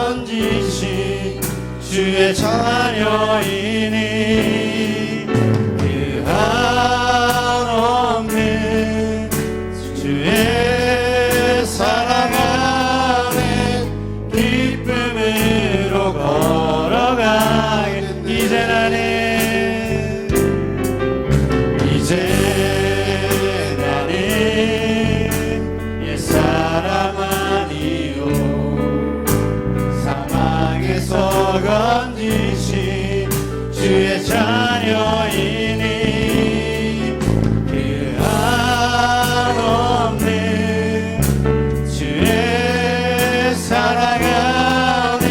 건지신 주의 자녀이니 그 한없는 주의 사랑 안에 기쁨으로 걸어가겠네. 이제 나는 옛사람 아니요 사망에서 건지신 주의 자녀이니 그 한없는 주의 사랑 안에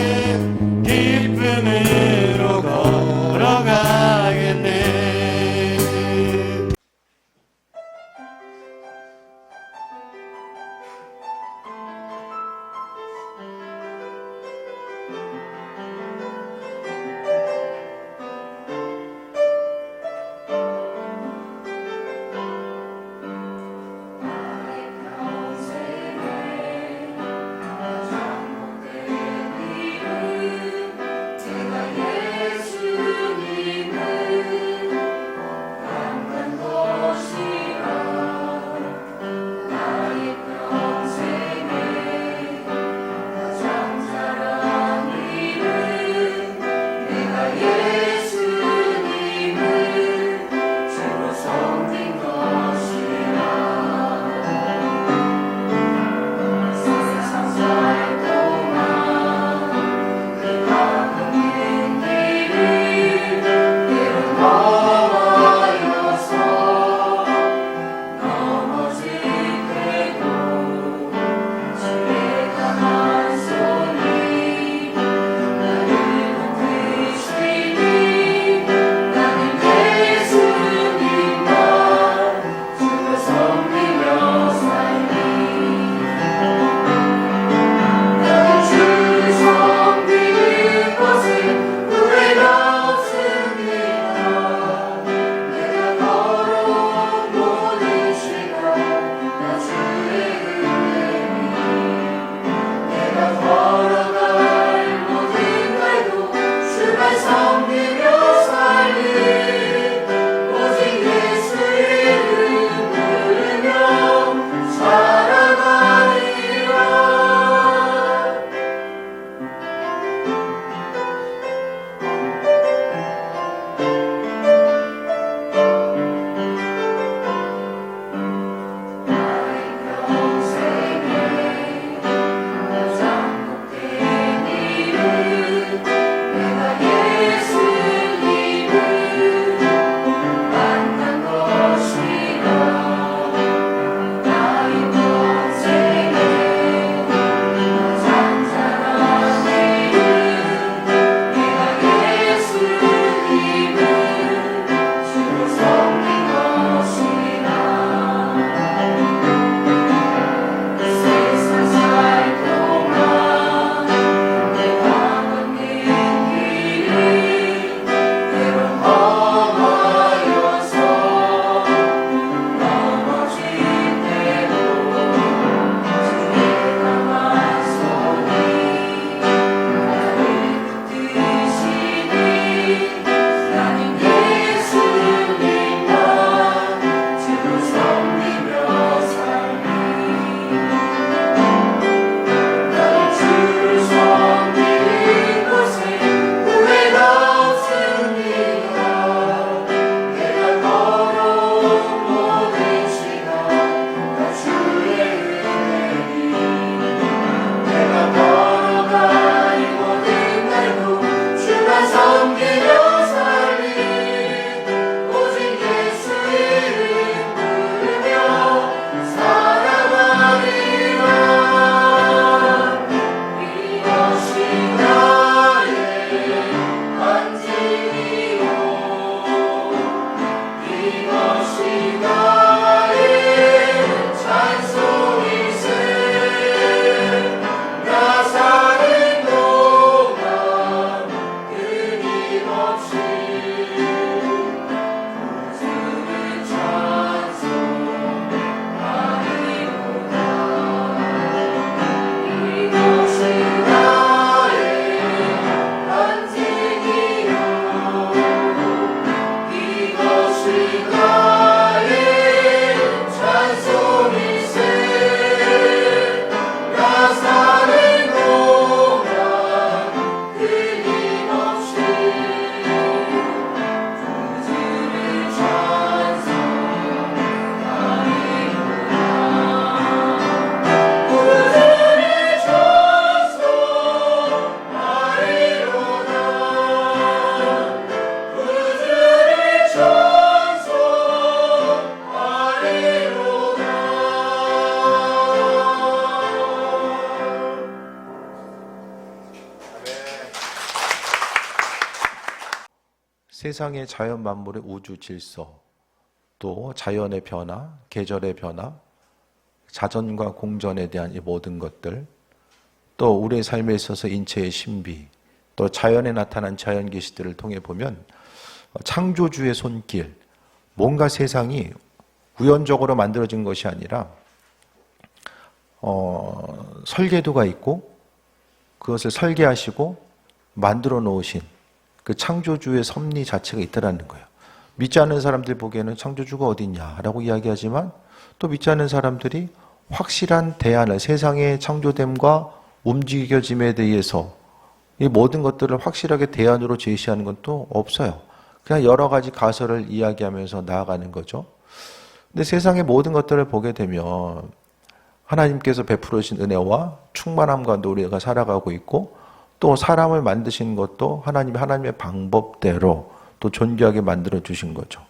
기쁨으로 걸어가겠네. 나의 평생에 가장 사랑이 세상의 자연 만물의 우주 질서, 또 자연의 변화, 계절의 변화, 자전과 공전에 대한 이 모든 것들, 또 우리의 삶에 있어서 인체의 신비, 또 자연에 나타난 자연 계시들을 통해 보면 창조주의 손길, 뭔가 세상이 우연적으로 만들어진 것이 아니라 설계도가 있고 그것을 설계하시고 만들어 놓으신 그 창조주의 섭리 자체가 있다라는 거예요. 믿지 않는 사람들 보기에는 창조주가 어디 있냐라고 이야기하지만, 또 믿지 않는 사람들이 확실한 대안을, 세상의 창조됨과 움직여짐에 대해서 이 모든 것들을 확실하게 대안으로 제시하는 건 또 없어요. 그냥 여러 가지 가설을 이야기하면서 나아가는 거죠. 근데 세상의 모든 것들을 보게 되면 하나님께서 베풀어 주신 은혜와 충만함과 노래가 살아가고 있고, 또 사람을 만드신 것도 하나님의 방법대로 또 존귀하게 만들어 주신 거죠.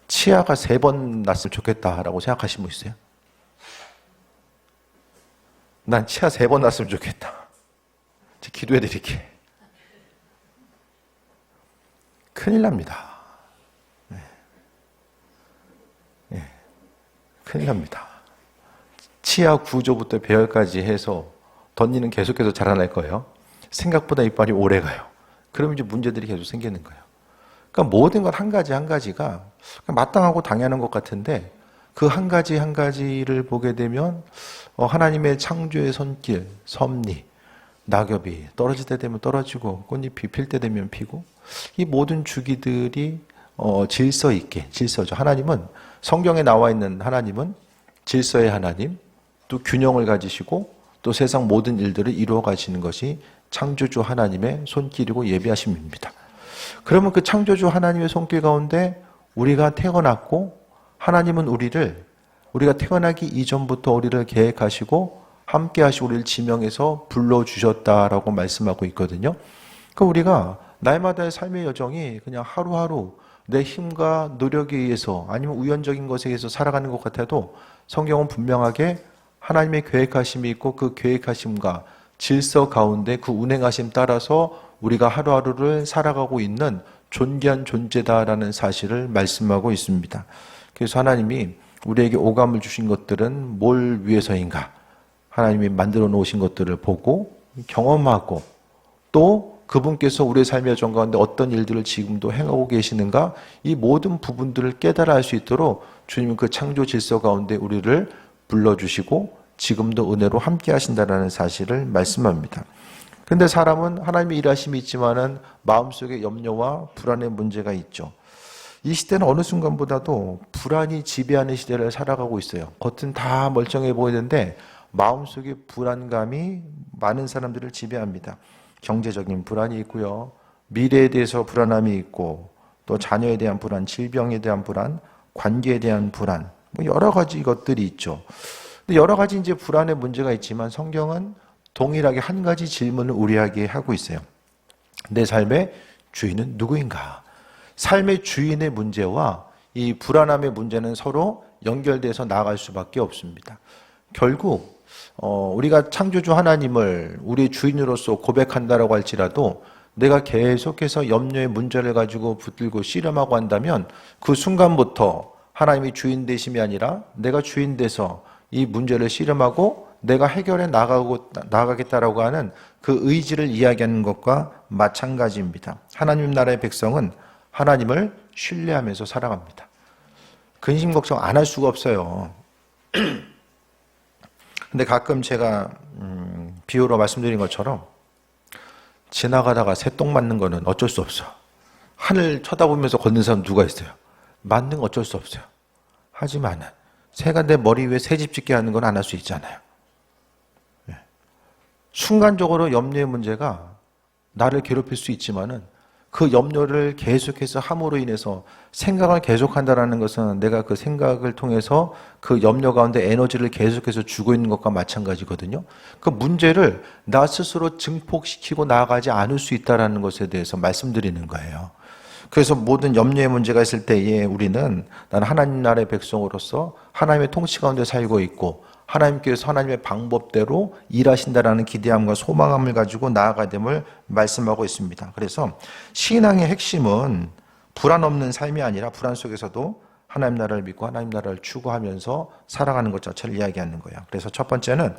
치아가 3번 났으면 좋겠다라고 생각하신 분 있어요? 난 치아 3번 났으면 좋겠다. 제가 기도해 드릴게. 큰일 납니다. 큰일 납니다. 치아 구조부터 배열까지 해서 덧니는 계속해서 자라날 거예요. 생각보다 이빨이 오래 가요. 그러면 이제 문제들이 계속 생기는 거예요. 그러니까 모든 것 한 가지 한 가지가 마땅하고 당연한 것 같은데, 그 한 가지 한 가지를 보게 되면 하나님의 창조의 손길, 섭리, 낙엽이 떨어질 때 되면 떨어지고 꽃잎이 필 때 되면 피고, 이 모든 주기들이 질서 있게, 질서죠. 하나님은, 성경에 나와 있는 하나님은 질서의 하나님, 또 균형을 가지시고 또 세상 모든 일들을 이루어 가시는 것이 창조주 하나님의 손길이고 예비하심입니다. 그러면 그 창조주 하나님의 손길 가운데 우리가 태어났고, 하나님은 우리가 태어나기 이전부터 우리를 계획하시고 함께 하시고 우리를 지명해서 불러주셨다라고 말씀하고 있거든요. 그러니까 우리가 날마다의 삶의 여정이 그냥 하루하루 내 힘과 노력에 의해서 아니면 우연적인 것에 의해서 살아가는 것 같아도, 성경은 분명하게 하나님의 계획하심이 있고 그 계획하심과 질서 가운데 그 운행하심 따라서 우리가 하루하루를 살아가고 있는 존귀한 존재다라는 사실을 말씀하고 있습니다. 그래서 하나님이 우리에게 오감을 주신 것들은 뭘 위해서인가? 하나님이 만들어 놓으신 것들을 보고 경험하고, 또 그분께서 우리의 삶의 여정 가운데 어떤 일들을 지금도 행하고 계시는가, 이 모든 부분들을 깨달아 알 수 있도록 주님은 그 창조 질서 가운데 우리를 불러주시고 지금도 은혜로 함께 하신다는 사실을 말씀합니다. 그런데 사람은 하나님의 일하심이 있지만은 마음속에 염려와 불안의 문제가 있죠. 이 시대는 어느 순간보다도 불안이 지배하는 시대를 살아가고 있어요. 겉은 다 멀쩡해 보이는데 마음속에 불안감이 많은 사람들을 지배합니다. 경제적인 불안이 있고요, 미래에 대해서 불안함이 있고, 또 자녀에 대한 불안, 질병에 대한 불안, 관계에 대한 불안, 여러 가지 것들이 있죠. 근데 여러 가지 이제 불안의 문제가 있지만 성경은 동일하게 한 가지 질문을 우리에게 하고 있어요. 내 삶의 주인은 누구인가? 삶의 주인의 문제와 이 불안함의 문제는 서로 연결돼서 나아갈 수밖에 없습니다. 결국 우리가 창조주 하나님을 우리의 주인으로서 고백한다라고 할지라도 내가 계속해서 염려의 문제를 가지고 붙들고 씨름하고 한다면 그 순간부터 하나님이 주인 되심이 아니라 내가 주인 돼서 이 문제를 씨름하고 내가 해결해 나가겠다라고 하는 그 의지를 이야기하는 것과 마찬가지입니다. 하나님 나라의 백성은 하나님을 신뢰하면서 살아갑니다. 근심 걱정 안 할 수가 없어요. 근데 가끔 제가 비유로 말씀드린 것처럼 지나가다가 새똥 맞는 거는 어쩔 수 없어. 하늘 쳐다보면서 걷는 사람 누가 있어요? 맞는 거 어쩔 수 없어요. 하지만은 새가 내 머리 위에 새집 짓게 하는 건 안 할 수 있잖아요. 순간적으로 염려의 문제가 나를 괴롭힐 수 있지만은 그 염려를 계속해서 함으로 인해서 생각을 계속한다는 것은 내가 그 생각을 통해서 그 염려 가운데 에너지를 계속해서 주고 있는 것과 마찬가지거든요. 그 문제를 나 스스로 증폭시키고 나아가지 않을 수 있다는 것에 대해서 말씀드리는 거예요. 그래서 모든 염려의 문제가 있을 때에 우리는 나는 하나님 나라의 백성으로서 하나님의 통치 가운데 살고 있고 하나님께서 하나님의 방법대로 일하신다라는 기대함과 소망함을 가지고 나아가야 됨을 말씀하고 있습니다. 그래서 신앙의 핵심은 불안 없는 삶이 아니라 불안 속에서도 하나님 나라를 믿고 하나님 나라를 추구하면서 살아가는 것 자체를 이야기하는 거예요. 그래서 첫 번째는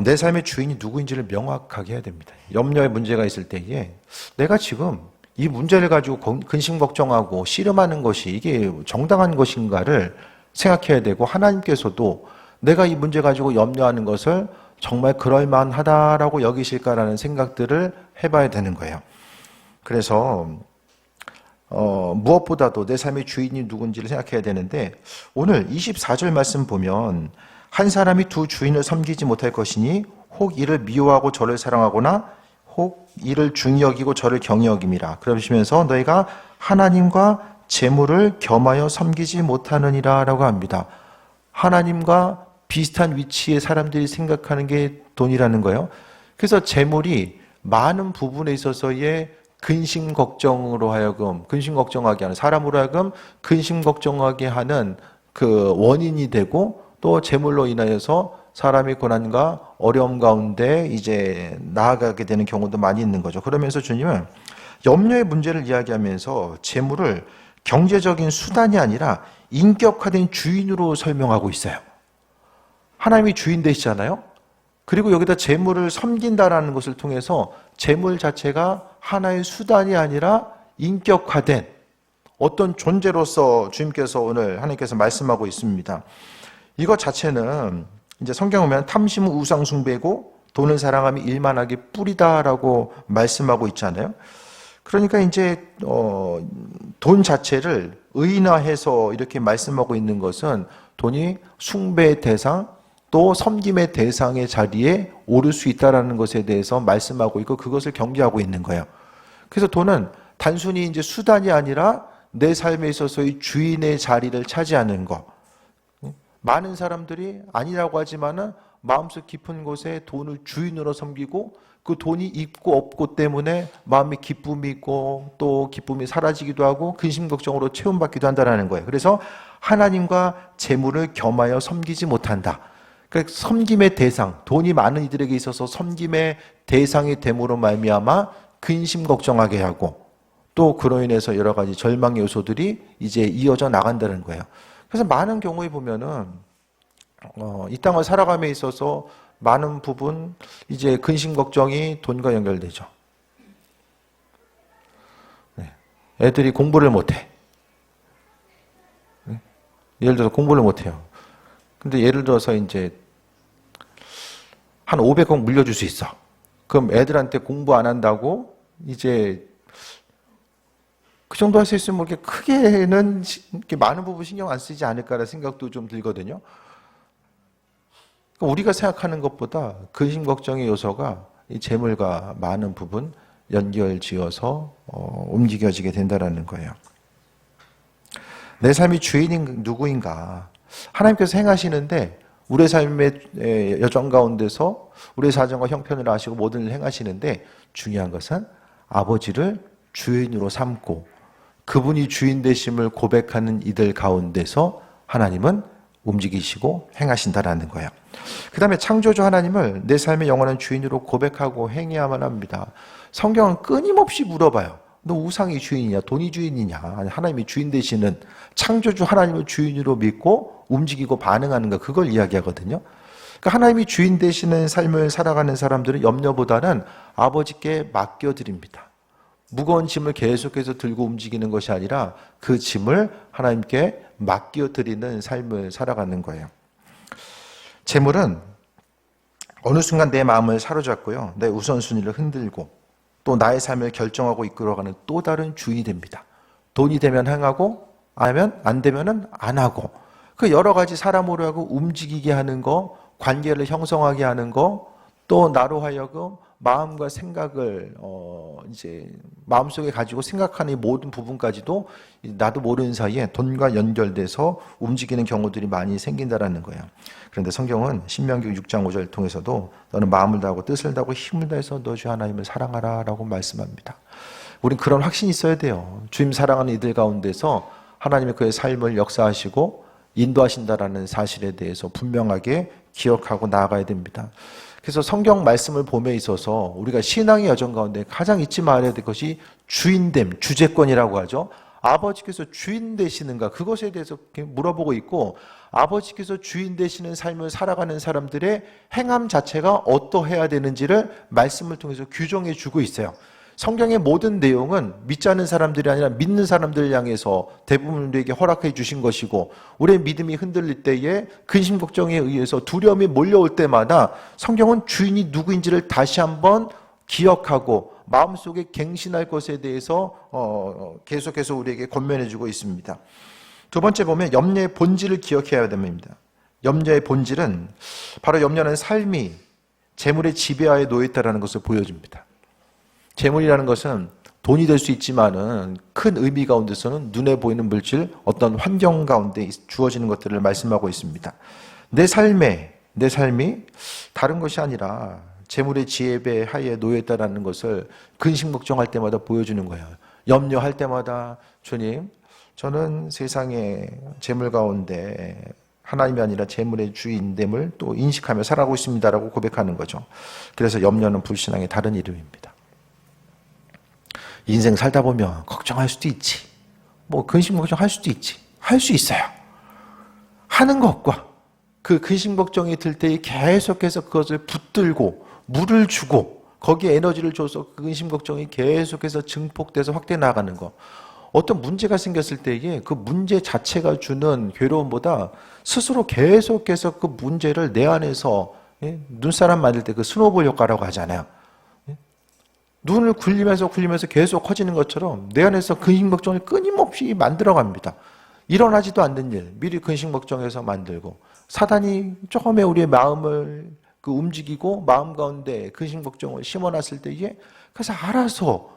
내 삶의 주인이 누구인지를 명확하게 해야 됩니다. 염려의 문제가 있을 때에 내가 지금 이 문제를 가지고 근심 걱정하고 씨름하는 것이 이게 정당한 것인가를 생각해야 되고, 하나님께서도 내가 이 문제 가지고 염려하는 것을 정말 그럴만하다라고 여기실까라는 생각들을 해봐야 되는 거예요. 그래서 무엇보다도 내 삶의 주인이 누군지를 생각해야 되는데, 오늘 24절 말씀 보면 한 사람이 두 주인을 섬기지 못할 것이니 혹 이를 미워하고 저를 사랑하거나 혹 이를 중히 여기고 저를 경히 여김이라. 그러시면서 너희가 하나님과 재물을 겸하여 섬기지 못하느니라 라고 합니다. 하나님과 비슷한 위치의 사람들이 생각하는 게 돈이라는 거예요. 그래서 재물이 많은 부분에 있어서의 근심 걱정으로 하여금 근심 걱정하게 하는, 사람으로 하여금 근심 걱정하게 하는 그 원인이 되고, 또 재물로 인하여서 사람이 고난과 어려움 가운데 이제 나아가게 되는 경우도 많이 있는 거죠. 그러면서 주님은 염려의 문제를 이야기하면서 재물을 경제적인 수단이 아니라 인격화된 주인으로 설명하고 있어요. 하나님이 주인 되시잖아요. 그리고 여기다 재물을 섬긴다라는 것을 통해서 재물 자체가 하나의 수단이 아니라 인격화된 어떤 존재로서 주님께서 오늘 하나님께서 말씀하고 있습니다. 이것 자체는 이제 성경 보면 탐심은 우상 숭배고 돈을 사랑함이 일만하게 뿌리다라고 말씀하고 있잖아요. 그러니까 이제 돈 자체를 의인화해서 이렇게 말씀하고 있는 것은 돈이 숭배의 대상 또 섬김의 대상의 자리에 오를 수 있다라는 것에 대해서 말씀하고 있고, 그것을 경계하고 있는 거예요. 그래서 돈은 단순히 이제 수단이 아니라 내 삶에 있어서의 주인의 자리를 차지하는 것. 많은 사람들이 아니라고 하지만은 마음속 깊은 곳에 돈을 주인으로 섬기고, 그 돈이 있고 없고 때문에 마음에 기쁨이 있고 또 기쁨이 사라지기도 하고 근심 걱정으로 채움받기도 한다는 거예요. 그래서 하나님과 재물을 겸하여 섬기지 못한다. 그러니까 섬김의 대상, 돈이 많은 이들에게 있어서 섬김의 대상이 됨으로 말미암아 근심 걱정하게 하고, 또 그로 인해서 여러 가지 절망의 요소들이 이제 이어져 나간다는 거예요. 그래서 많은 경우에 보면은 이 땅을 살아감에 있어서 많은 부분 이제 근심 걱정이 돈과 연결되죠. 네. 애들이 공부를 못해. 네. 예를 들어서 공부를 못해요. 근데 예를 들어서 이제 한 500억 물려줄 수 있어. 그럼 애들한테 공부 안 한다고 이제 그 정도 할 수 있으면 뭐 이렇게 크게는 이렇게 많은 부분 신경 안 쓰지 않을까라는 생각도 좀 들거든요. 우리가 생각하는 것보다 근심 걱정의 요소가 이 재물과 많은 부분 연결지어서 움직여지게 된다는 거예요. 내 삶이 주인인 누구인가? 하나님께서 행하시는데 우리의 삶의 여정 가운데서 우리의 사정과 형편을 아시고 모든 일을 행하시는데, 중요한 것은 아버지를 주인으로 삼고 그분이 주인 되심을 고백하는 이들 가운데서 하나님은 움직이시고 행하신다라는 거예요. 그 다음에 창조주 하나님을 내 삶의 영원한 주인으로 고백하고 행해야만 합니다. 성경은 끊임없이 물어봐요. 너 우상이 주인이냐, 돈이 주인이냐, 하나님이 주인 되시는 창조주 하나님을 주인으로 믿고 움직이고 반응하는가, 그걸 이야기하거든요. 그러니까 하나님이 주인 되시는 삶을 살아가는 사람들은 염려보다는 아버지께 맡겨드립니다. 무거운 짐을 계속해서 들고 움직이는 것이 아니라 그 짐을 하나님께 맡겨드리는 삶을 살아가는 거예요. 재물은 어느 순간 내 마음을 사로잡고요, 내 우선순위를 흔들고 또 나의 삶을 결정하고 이끌어가는 또 다른 주인이 됩니다. 돈이 되면 행하고 안 되면은 안 하고, 그 여러 가지 사람으로 하고 움직이게 하는 거, 관계를 형성하게 하는 거, 또 나로 하여금 마음과 생각을 이제 마음속에 가지고 생각하는 이 모든 부분까지도 나도 모르는 사이에 돈과 연결돼서 움직이는 경우들이 많이 생긴다라는 거예요. 그런데 성경은 신명기 6장 5절 통해서도 너는 마음을 다하고 뜻을 다하고 힘을 다해서 너 주 하나님을 사랑하라 라고 말씀합니다. 우린 그런 확신이 있어야 돼요. 주님 사랑하는 이들 가운데서 하나님의 그의 삶을 역사하시고 인도하신다라는 사실에 대해서 분명하게 기억하고 나아가야 됩니다. 그래서 성경 말씀을 봄에 있어서 우리가 신앙의 여정 가운데 가장 잊지 말아야 될 것이 주인됨, 주재권이라고 하죠. 아버지께서 주인 되시는가, 그것에 대해서 물어보고 있고, 아버지께서 주인 되시는 삶을 살아가는 사람들의 행함 자체가 어떠해야 되는지를 말씀을 통해서 규정해 주고 있어요. 성경의 모든 내용은 믿지 않는 사람들이 아니라 믿는 사람들을 향해서 대부분 우리에게 허락해 주신 것이고, 우리의 믿음이 흔들릴 때에 근심 걱정에 의해서 두려움이 몰려올 때마다 성경은 주인이 누구인지를 다시 한번 기억하고 마음속에 갱신할 것에 대해서 계속해서 우리에게 권면해 주고 있습니다. 두 번째 보면 염려의 본질을 기억해야 됩니다. 염려의 본질은 바로 염려는 삶이 재물의 지배하에 놓여 있다는 것을 보여줍니다. 재물이라는 것은 돈이 될 수 있지만은 큰 의미 가운데서는 눈에 보이는 물질, 어떤 환경 가운데 주어지는 것들을 말씀하고 있습니다. 내 삶이 다른 것이 아니라 재물의 지배 하에 놓여 있다는 것을 근심 걱정할 때마다 보여주는 거예요. 염려할 때마다 주님, 저는 세상의 재물 가운데 하나님이 아니라 재물의 주인됨을 또 인식하며 살아가고 있습니다라고 고백하는 거죠. 그래서 염려는 불신앙의 다른 이름입니다. 인생 살다 보면 걱정할 수도 있지. 근심 걱정할 수도 있지. 할 수 있어요. 하는 것과 그 근심 걱정이 들 때에 계속해서 그것을 붙들고 물을 주고 거기에 에너지를 줘서 그 근심 걱정이 계속해서 증폭돼서 확대해 나가는 거. 어떤 문제가 생겼을 때에 그 문제 자체가 주는 괴로움보다 스스로 계속해서 그 문제를 내 안에서 눈사람 만들 때 그 스노볼 효과라고 하잖아요. 눈을 굴리면서 계속 커지는 것처럼 내 안에서 근심 걱정을 끊임없이 만들어갑니다. 일어나지도 않는 일, 미리 근심 걱정해서 만들고, 사단이 조금의 우리의 마음을 움직이고 마음 가운데 근심 걱정을 심어놨을 때에 그래서 알아서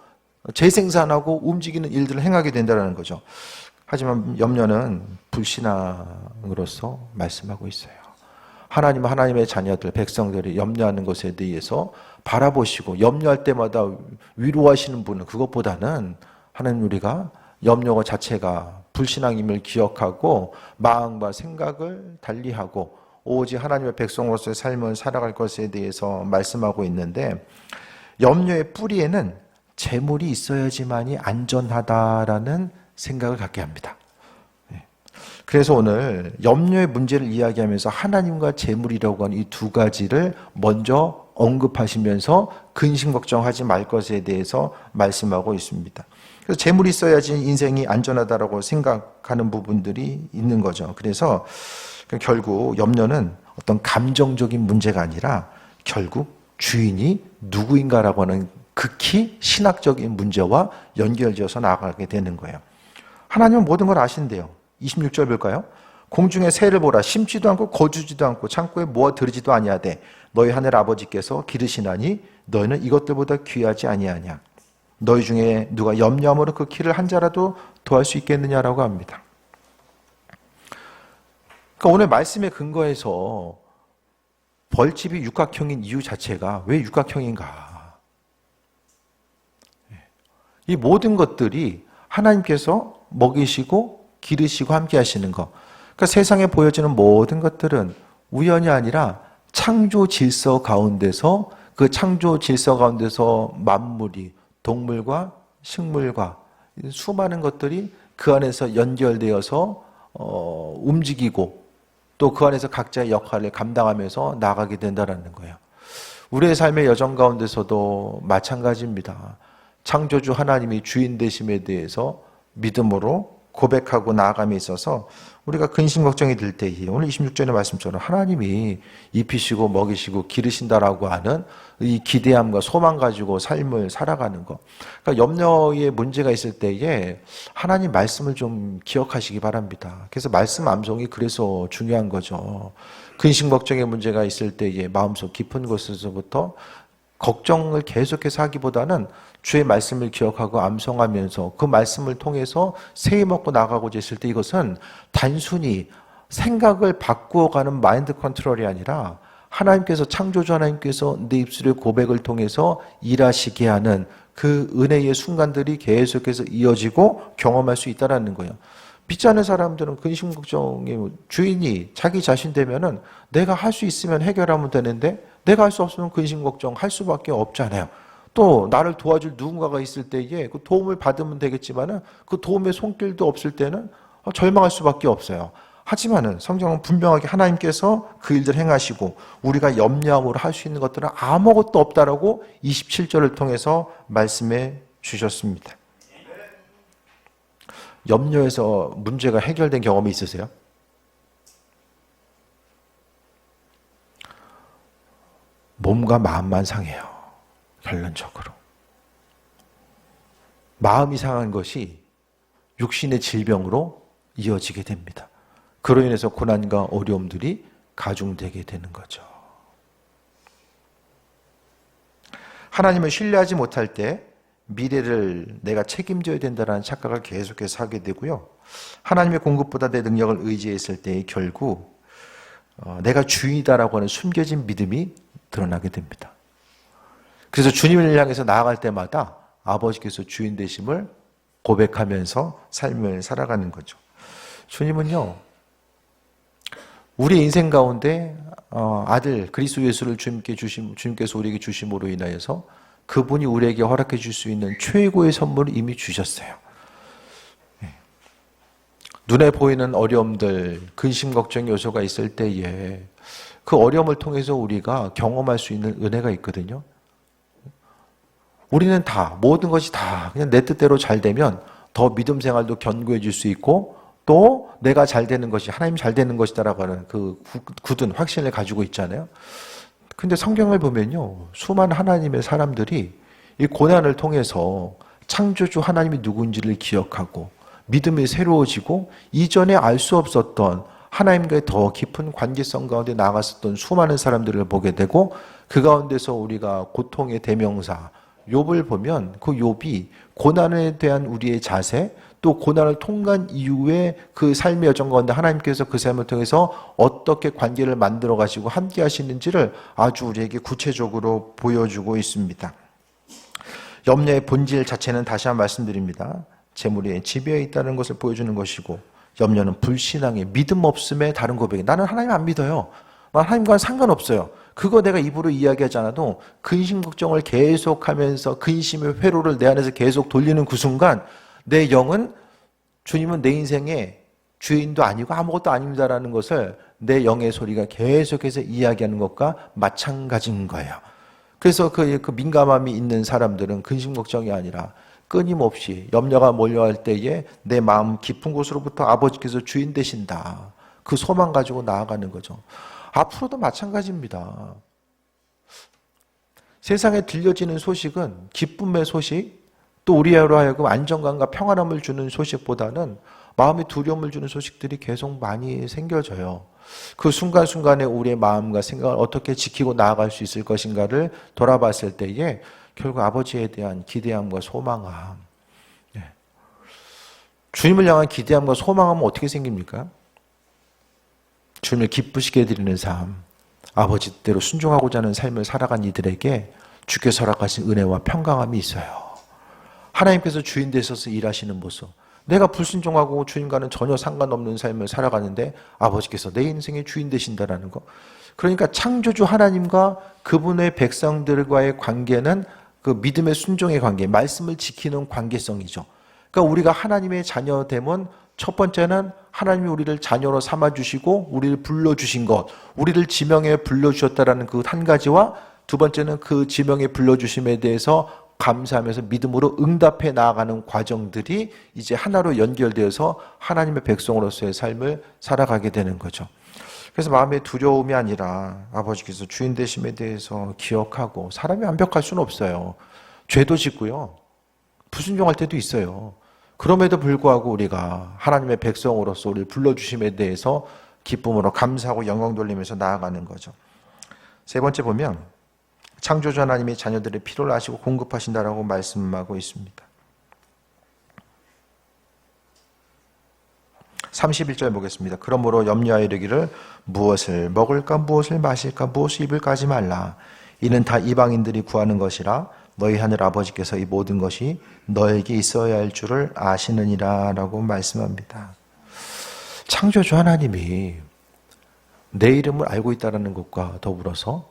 재생산하고 움직이는 일들을 행하게 된다는 거죠. 하지만 염려는 불신앙으로서 말씀하고 있어요. 하나님은 하나님의 자녀들, 백성들이 염려하는 것에 대해서 바라보시고 염려할 때마다 위로하시는 분은 그것보다는 하나님 우리가 염려 자체가 불신앙임을 기억하고 마음과 생각을 달리하고 오직 하나님의 백성으로서의 삶을 살아갈 것에 대해서 말씀하고 있는데, 염려의 뿌리에는 재물이 있어야지만이 안전하다라는 생각을 갖게 합니다. 그래서 오늘 염려의 문제를 이야기하면서 하나님과 재물이라고 하는 이 두 가지를 먼저 언급하시면서 근심 걱정하지 말 것에 대해서 말씀하고 있습니다. 그래서 재물이 있어야지 인생이 안전하다라고 생각하는 부분들이 있는 거죠. 그래서 결국 염려는 어떤 감정적인 문제가 아니라 결국 주인이 누구인가라고 하는 극히 신학적인 문제와 연결지어서 나아가게 되는 거예요. 하나님은 모든 걸 아신대요. 26절 볼까요? 공중의 새를 보라. 심지도 않고 거주지도 않고 창고에 모아 들이지도 아니하되 너희 하늘 아버지께서 기르시나니 너희는 이것들보다 귀하지 아니하냐. 너희 중에 누가 염려함으로 그 키를 한 자라도 더할 수 있겠느냐라고 합니다. 그러니까 오늘 말씀의 근거에서 벌집이 육각형인 이유 자체가 왜 육각형인가? 이 모든 것들이 하나님께서 먹이시고 기르시고 함께 하시는 것. 그러니까 세상에 보여지는 모든 것들은 우연이 아니라 창조 질서 가운데서, 그 창조 질서 가운데서 만물이, 동물과 식물과 수많은 것들이 그 안에서 연결되어서 움직이고 또 그 안에서 각자의 역할을 감당하면서 나가게 된다는 거예요. 우리의 삶의 여정 가운데서도 마찬가지입니다. 창조주 하나님이 주인 되심에 대해서 믿음으로 고백하고 나아감에 있어서 우리가 근심 걱정이 들 때에 오늘 26절의 말씀처럼 하나님이 입히시고 먹이시고 기르신다라고 하는 이 기대함과 소망 가지고 삶을 살아가는 것. 그러니까 염려에 문제가 있을 때에 하나님 말씀을 좀 기억하시기 바랍니다. 그래서 말씀 암송이 그래서 중요한 거죠. 근심 걱정의 문제가 있을 때에 마음속 깊은 곳에서부터 걱정을 계속해서 하기보다는 주의 말씀을 기억하고 암송하면서 그 말씀을 통해서 새해 먹고 나가고자 했을 때 이것은 단순히 생각을 바꾸어가는 마인드 컨트롤이 아니라 하나님께서, 창조주 하나님께서 내 입술의 고백을 통해서 일하시게 하는 그 은혜의 순간들이 계속해서 이어지고 경험할 수 있다는 거예요. 믿지 않는 사람들은 근심 걱정의 주인이 자기 자신 되면은 내가 할 수 있으면 해결하면 되는데 내가 할 수 없으면 근심 걱정 할 수밖에 없잖아요. 또 나를 도와줄 누군가가 있을 때에 그 도움을 받으면 되겠지만은 그 도움의 손길도 없을 때는 절망할 수밖에 없어요. 하지만은 성경은 분명하게 하나님께서 그 일들 행하시고 우리가 염려함으로 할 수 있는 것들은 아무것도 없다라고 27절을 통해서 말씀해 주셨습니다. 염려에서 문제가 해결된 경험이 있으세요? 몸과 마음만 상해요. 결론적으로. 마음이 상한 것이 육신의 질병으로 이어지게 됩니다. 그로 인해서 고난과 어려움들이 가중되게 되는 거죠. 하나님을 신뢰하지 못할 때 미래를 내가 책임져야 된다는 착각을 계속해서 하게 되고요. 하나님의 공급보다 내 능력을 의지했을 때 결국 내가 주인이다라고 하는 숨겨진 믿음이 드러나게 됩니다. 그래서 주님을 향해서 나아갈 때마다 아버지께서 주인 되심을 고백하면서 삶을 살아가는 거죠. 주님은요, 우리 인생 가운데 아들 그리스도 예수를 주님께서 우리에게 주심으로 인하여서 그분이 우리에게 허락해 줄 수 있는 최고의 선물을 이미 주셨어요. 눈에 보이는 어려움들, 근심 걱정 요소가 있을 때에 그 어려움을 통해서 우리가 경험할 수 있는 은혜가 있거든요. 우리는 다 모든 것이 다 그냥 내 뜻대로 잘 되면 더 믿음 생활도 견고해질 수 있고 또 내가 잘 되는 것이 하나님 잘 되는 것이다라고 하는 그 굳은 확신을 가지고 있잖아요. 근데 성경을 보면요, 수많은 하나님의 사람들이 이 고난을 통해서 창조주 하나님이 누군지를 기억하고 믿음이 새로워지고 이전에 알 수 없었던 하나님과의 더 깊은 관계성 가운데 나아갔었던 수많은 사람들을 보게 되고 그 가운데서 우리가 고통의 대명사 욥을 보면 그 욥이 고난에 대한 우리의 자세 또 고난을 통과한 이후에 그 삶의 여정 가운데 하나님께서 그 삶을 통해서 어떻게 관계를 만들어 가시고 함께 하시는지를 아주 우리에게 구체적으로 보여주고 있습니다. 염려의 본질 자체는 다시 한번 말씀드립니다. 재물에 지배해 있다는 것을 보여주는 것이고 염려는 불신앙의 믿음 없음의 다른 고백이 나는 하나님 안 믿어요. 하나님과는 상관없어요. 그거 내가 입으로 이야기하지 않아도 근심 걱정을 계속하면서 근심의 회로를 내 안에서 계속 돌리는 그 순간 내 영은 주님은 내 인생의 주인도 아니고 아무것도 아닙니다라는 것을 내 영의 소리가 계속해서 이야기하는 것과 마찬가지인 거예요. 그래서 그 민감함이 있는 사람들은 근심 걱정이 아니라 끊임없이 염려가 몰려할 때에 내 마음 깊은 곳으로부터 아버지께서 주인 되신다. 그 소망 가지고 나아가는 거죠. 앞으로도 마찬가지입니다. 세상에 들려지는 소식은 기쁨의 소식, 또 우리로 하여금 안정감과 평안함을 주는 소식보다는 마음의 두려움을 주는 소식들이 계속 많이 생겨져요. 그 순간순간에 우리의 마음과 생각을 어떻게 지키고 나아갈 수 있을 것인가를 돌아봤을 때에 결국 아버지에 대한 기대함과 소망함. 주님을 향한 기대함과 소망함은 어떻게 생깁니까? 주님을 기쁘시게 해드리는 삶, 아버지 뜻대로 순종하고자 하는 삶을 살아간 이들에게 주께서 허락하신 은혜와 평강함이 있어요. 하나님께서 주인 되셔서 일하시는 모습, 내가 불순종하고 주님과는 전혀 상관없는 삶을 살아가는데 아버지께서 내 인생의 주인 되신다라는 거. 그러니까 창조주 하나님과 그분의 백성들과의 관계는 그 믿음의 순종의 관계, 말씀을 지키는 관계성이죠. 그러니까 우리가 하나님의 자녀됨은 첫 번째는 하나님이 우리를 자녀로 삼아주시고 우리를 불러주신 것, 우리를 지명에 불러주셨다라는 그 한 가지와 두 번째는 그 지명에 불러주심에 대해서 감사하면서 믿음으로 응답해 나아가는 과정들이 이제 하나로 연결되어서 하나님의 백성으로서의 삶을 살아가게 되는 거죠. 그래서 마음의 두려움이 아니라 아버지께서 주인 되심에 대해서 기억하고, 사람이 완벽할 수는 없어요. 죄도 짓고요. 불순종할 때도 있어요. 그럼에도 불구하고 우리가 하나님의 백성으로서 우리를 불러주심에 대해서 기쁨으로 감사하고 영광 돌리면서 나아가는 거죠. 세 번째 보면 창조주 하나님이 자녀들의 필요를 아시고 공급하신다라고 말씀하고 있습니다. 31절 보겠습니다. 그러므로 염려하여 이르기를 무엇을 먹을까 무엇을 마실까 무엇을 입을까 하지 말라. 이는 다 이방인들이 구하는 것이라 너희 하늘 아버지께서 이 모든 것이 너에게 있어야 할 줄을 아시느니라 라고 말씀합니다. 창조주 하나님이 내 이름을 알고 있다는 것과 더불어서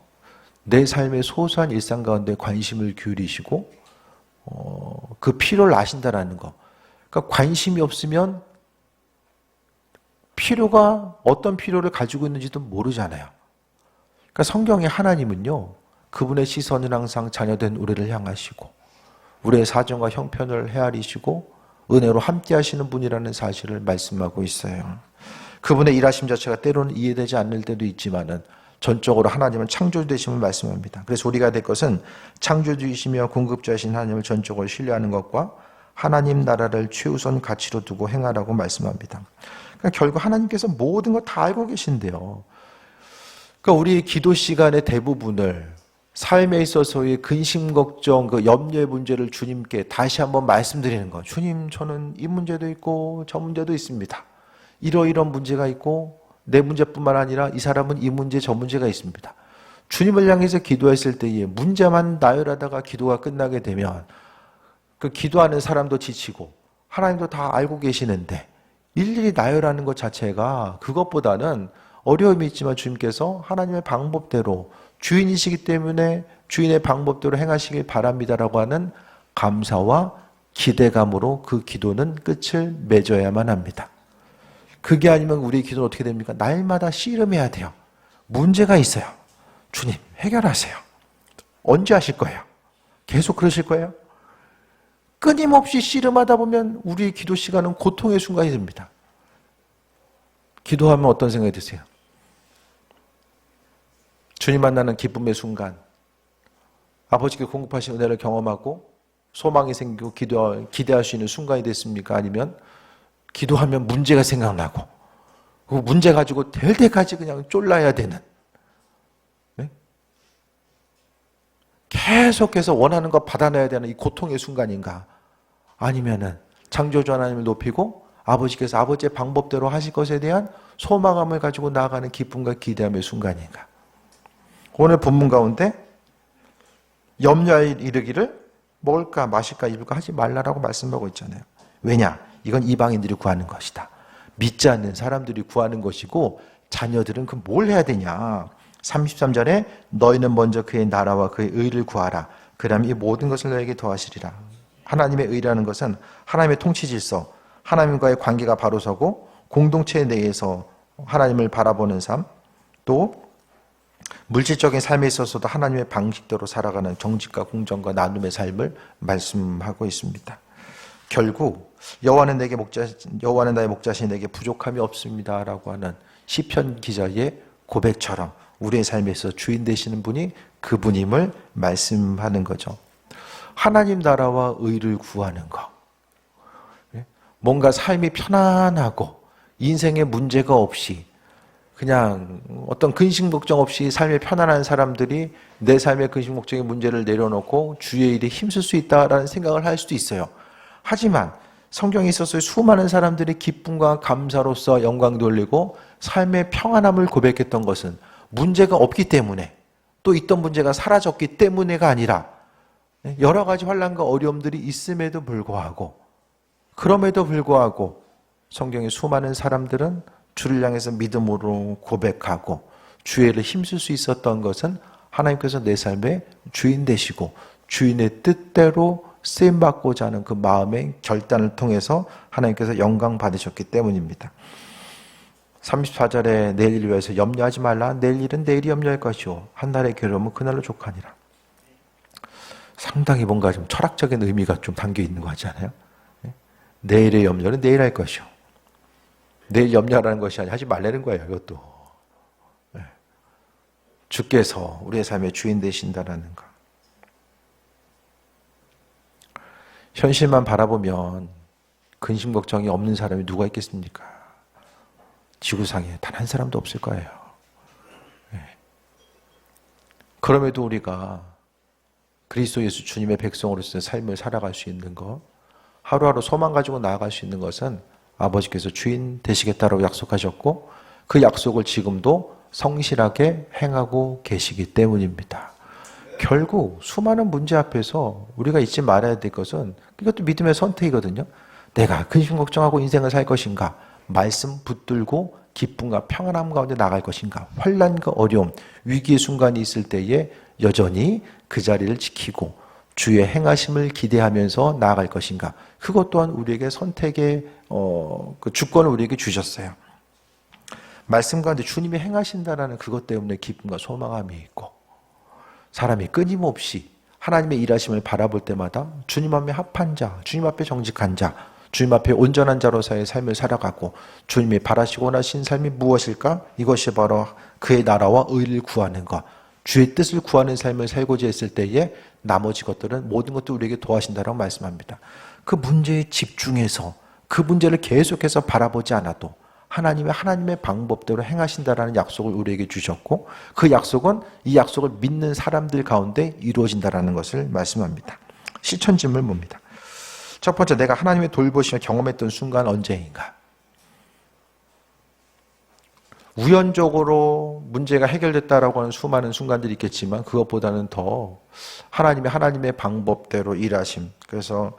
내 삶의 소소한 일상 가운데 관심을 기울이시고 그 필요를 아신다는 것. 그러니까 관심이 없으면 필요가 어떤 필요를 가지고 있는지도 모르잖아요. 그러니까 성경의 하나님은요, 그분의 시선은 항상 자녀된 우리를 향하시고 우리의 사정과 형편을 헤아리시고 은혜로 함께 하시는 분이라는 사실을 말씀하고 있어요. 그분의 일하심 자체가 때로는 이해되지 않을 때도 있지만은 전적으로 하나님은 창조주이심을 말씀합니다. 그래서 우리가 될 것은 창조주이시며 공급자이신 하나님을 전적으로 신뢰하는 것과 하나님 나라를 최우선 가치로 두고 행하라고 말씀합니다. 그러니까 결국 하나님께서 모든 걸 다 알고 계신데요. 그러니까 우리 기도 시간의 대부분을 삶에 있어서의 근심, 걱정, 그 염려의 문제를 주님께 다시 한번 말씀드리는 거. 주님, 저는 이 문제도 있고 저 문제도 있습니다. 이러이러한 문제가 있고 내 문제뿐만 아니라 이 사람은 이 문제 저 문제가 있습니다. 주님을 향해서 기도했을 때에 문제만 나열하다가 기도가 끝나게 되면 그 기도하는 사람도 지치고 하나님도 다 알고 계시는데 일일이 나열하는 것 자체가 그것보다는 어려움이 있지만 주님께서 하나님의 방법대로 주인이시기 때문에 주인의 방법대로 행하시길 바랍니다라고 하는 감사와 기대감으로 그 기도는 끝을 맺어야만 합니다. 그게 아니면 우리의 기도는 어떻게 됩니까? 날마다 씨름해야 돼요. 문제가 있어요. 주님, 해결하세요. 언제 하실 거예요? 계속 그러실 거예요? 끊임없이 씨름하다 보면 우리의 기도 시간은 고통의 순간이 됩니다. 기도하면 어떤 생각이 드세요? 주님 만나는 기쁨의 순간, 아버지께 공급하신 은혜를 경험하고 소망이 생기고 기대할 수 있는 순간이 됐습니까? 아니면 기도하면 문제가 생각나고 그 문제 가지고 될 때까지 그냥 쫄라야 되는, 네? 계속해서 원하는 거 받아내야 되는 이 고통의 순간인가? 아니면은 창조주 하나님을 높이고 아버지께서 아버지의 방법대로 하실 것에 대한 소망함을 가지고 나아가는 기쁨과 기대함의 순간인가? 오늘 본문 가운데 염려에 이르기를 먹을까 마실까 입을까 하지 말라라고 말씀하고 있잖아요. 왜냐? 이건 이방인들이 구하는 것이다. 믿지 않는 사람들이 구하는 것이고 자녀들은 그 뭘 해야 되냐? 33절에 너희는 먼저 그의 나라와 그의 의를 구하라. 그러면 이 모든 것을 너에게 더하시리라. 하나님의 의라는 것은 하나님의 통치 질서, 하나님과의 관계가 바로 서고 공동체 내에서 하나님을 바라보는 삶, 또 물질적인 삶에 있어서도 하나님의 방식대로 살아가는 정직과 공정과 나눔의 삶을 말씀하고 있습니다. 결국 여호와는 나의 목자시니 내게 부족함이 없습니다라고 하는 시편 기자의 고백처럼 우리의 삶에서 주인 되시는 분이 그분임을 말씀하는 거죠. 하나님 나라와 의를 구하는 것, 뭔가 삶이 편안하고 인생에 문제가 없이 그냥 어떤 근심 걱정 없이 삶이 편안한 사람들이 내 삶의 근심 걱정의 문제를 내려놓고 주의 일에 힘쓸 수 있다라는 생각을 할 수도 있어요. 하지만 성경에 있어서 수많은 사람들이 기쁨과 감사로서 영광 돌리고 삶의 평안함을 고백했던 것은 문제가 없기 때문에, 또 있던 문제가 사라졌기 때문에가 아니라 여러 가지 환난과 어려움들이 있음에도 불구하고, 그럼에도 불구하고 성경의 수많은 사람들은 주를 향해서 믿음으로 고백하고 주의 일을 힘쓸 수 있었던 것은 하나님께서 내 삶의 주인 되시고 주인의 뜻대로 쓰임받고자 하는 그 마음의 결단을 통해서 하나님께서 영광 받으셨기 때문입니다. 34절에 내일 일을 위해서 염려하지 말라. 내일 일은 내일이 염려할 것이요 한 날의 괴로움은 그날로 족하니라. 상당히 뭔가 좀 철학적인 의미가 좀 담겨 있는 거 같지 않아요? 내일의 염려는 내일 할 것이요, 내일 염려하라는 것이 아니라 하지 말라는 거예요. 이것도 주께서 우리의 삶의 주인 되신다는 것. 현실만 바라보면 근심 걱정이 없는 사람이 누가 있겠습니까? 지구상에 단 한 사람도 없을 거예요. 그럼에도 우리가 그리스도 예수 주님의 백성으로서의 삶을 살아갈 수 있는 것, 하루하루 소망 가지고 나아갈 수 있는 것은 아버지께서 주인 되시겠다라고 약속하셨고 그 약속을 지금도 성실하게 행하고 계시기 때문입니다. 결국 수많은 문제 앞에서 우리가 잊지 말아야 될 것은, 이것도 믿음의 선택이거든요. 내가 근심 걱정하고 인생을 살 것인가, 말씀 붙들고 기쁨과 평안함 가운데 나갈 것인가? 환난과 어려움, 위기의 순간이 있을 때에 여전히 그 자리를 지키고 주의 행하심을 기대하면서 나아갈 것인가? 그것 또한 우리에게 선택의 그 주권을 우리에게 주셨어요. 말씀 가운데 주님이 행하신다라는 그것 때문에 기쁨과 소망함이 있고, 사람이 끊임없이 하나님의 일하심을 바라볼 때마다 주님 앞에 합한 자, 주님 앞에 정직한 자, 주님 앞에 온전한 자로서의 삶을 살아가고, 주님이 바라시고 원하신 삶이 무엇일까? 이것이 바로 그의 나라와 의를 구하는 것, 주의 뜻을 구하는 삶을 살고자 했을 때에 나머지 것들은 모든 것도 우리에게 도와신다라고 말씀합니다. 그 문제에 집중해서 그 문제를 계속해서 바라보지 않아도 하나님의 방법대로 행하신다라는 약속을 우리에게 주셨고, 그 약속은 이 약속을 믿는 사람들 가운데 이루어진다라는 것을 말씀합니다. 실천짐을 봅니다. 첫 번째, 내가 하나님의 돌보심을 경험했던 순간 언제인가? 우연적으로 문제가 해결됐다라고 하는 수많은 순간들이 있겠지만, 그것보다는 더 하나님의 방법대로 일하심. 그래서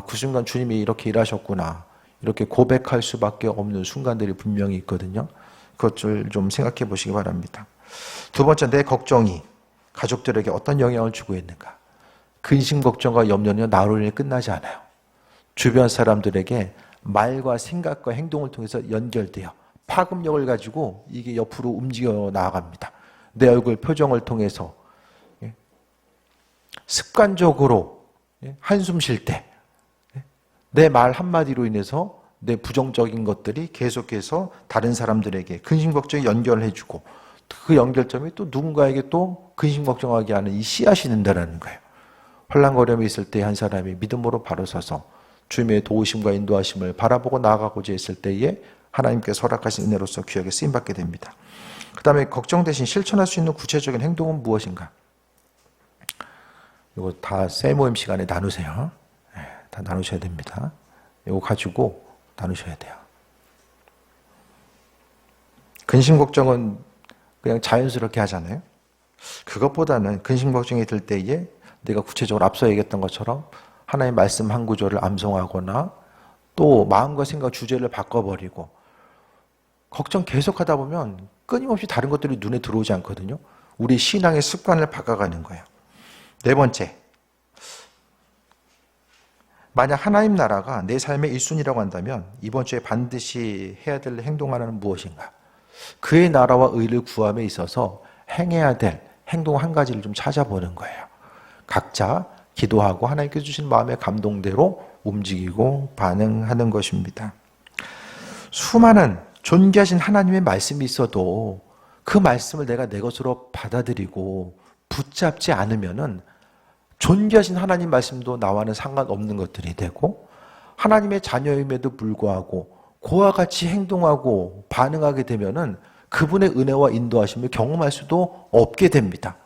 그 순간 주님이 이렇게 일하셨구나, 이렇게 고백할 수밖에 없는 순간들이 분명히 있거든요. 그것을 좀 생각해 보시기 바랍니다. 두 번째, 내 걱정이 가족들에게 어떤 영향을 주고 있는가? 근심, 걱정과 염려는 나로 인해 끝나지 않아요. 주변 사람들에게 말과 생각과 행동을 통해서 연결돼요. 파급력을 가지고 이게 옆으로 움직여 나아갑니다. 내 얼굴 표정을 통해서, 습관적으로 한숨 쉴 때 내 말 한마디로 인해서 내 부정적인 것들이 계속해서 다른 사람들에게 근심 걱정이 연결해주고, 그 연결점이 또 누군가에게 또 근심 걱정하게 하는 이 씨앗이 된다는 거예요. 환난거림이 있을 때 한 사람이 믿음으로 바로 서서 주님의 도우심과 인도하심을 바라보고 나아가고자 했을 때에 하나님께서 허락하신 은혜로서 귀하게 쓰임받게 됩니다. 그 다음에 걱정 대신 실천할 수 있는 구체적인 행동은 무엇인가? 이거 다 세 모임 시간에 나누세요. 다 나누셔야 됩니다. 이거 가지고 나누셔야 돼요. 근심 걱정은 그냥 자연스럽게 하잖아요. 그것보다는 근심 걱정이 들 때에 내가 구체적으로 앞서 얘기했던 것처럼 하나님의 말씀 한 구절을 암송하거나, 또 마음과 생각 주제를 바꿔버리고, 걱정 계속하다 보면 끊임없이 다른 것들이 눈에 들어오지 않거든요. 우리 신앙의 습관을 바꿔가는 거예요. 네 번째, 만약 하나님 나라가 내 삶의 1순위라고 한다면 이번 주에 반드시 해야 될 행동 하나는 무엇인가? 그의 나라와 의를 구함에 있어서 행해야 될 행동 한 가지를 좀 찾아보는 거예요. 각자 기도하고 하나님께서 주신 마음의 감동대로 움직이고 반응하는 것입니다. 수많은 존귀하신 하나님의 말씀이 있어도 그 말씀을 내가 내 것으로 받아들이고 붙잡지 않으면은 존귀하신 하나님 말씀도 나와는 상관없는 것들이 되고, 하나님의 자녀임에도 불구하고 그와 같이 행동하고 반응하게 되면은 그분의 은혜와 인도하심을 경험할 수도 없게 됩니다.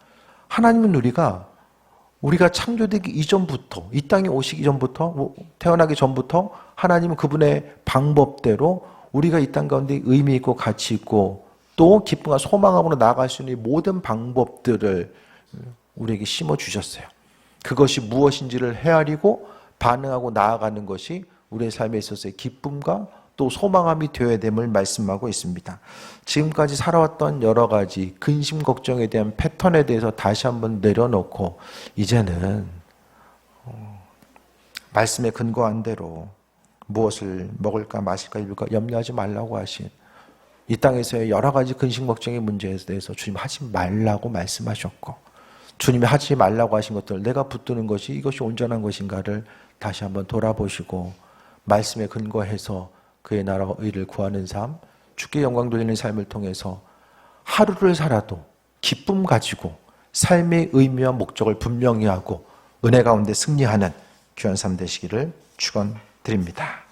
하나님은 우리가 창조되기 이전부터, 이 땅에 오시기 전부터, 태어나기 전부터 하나님은 그분의 방법대로 우리가 이 땅 가운데 의미 있고 가치 있고 또 기쁨과 소망함으로 나아갈 수 있는 모든 방법들을 우리에게 심어주셨어요. 그것이 무엇인지를 헤아리고 반응하고 나아가는 것이 우리의 삶에 있어서의 기쁨과 또 소망함이 되어야 됨을 말씀하고 있습니다. 지금까지 살아왔던 여러 가지 근심 걱정에 대한 패턴에 대해서 다시 한번 내려놓고, 이제는 말씀에 근거한 대로 무엇을 먹을까 마실까 입을까 염려하지 말라고 하신 이 땅에서의 여러 가지 근심 걱정의 문제에 대해서 주님 하지 말라고 말씀하셨고, 주님이 하지 말라고 하신 것들, 내가 붙드는 것이 이것이 온전한 것인가를 다시 한번 돌아보시고 말씀에 근거해서 그의 나라와 의를 구하는 삶, 주께 영광 돌리는 삶을 통해서 하루를 살아도 기쁨 가지고 삶의 의미와 목적을 분명히 하고 은혜 가운데 승리하는 귀한 삶 되시기를 축원드립니다.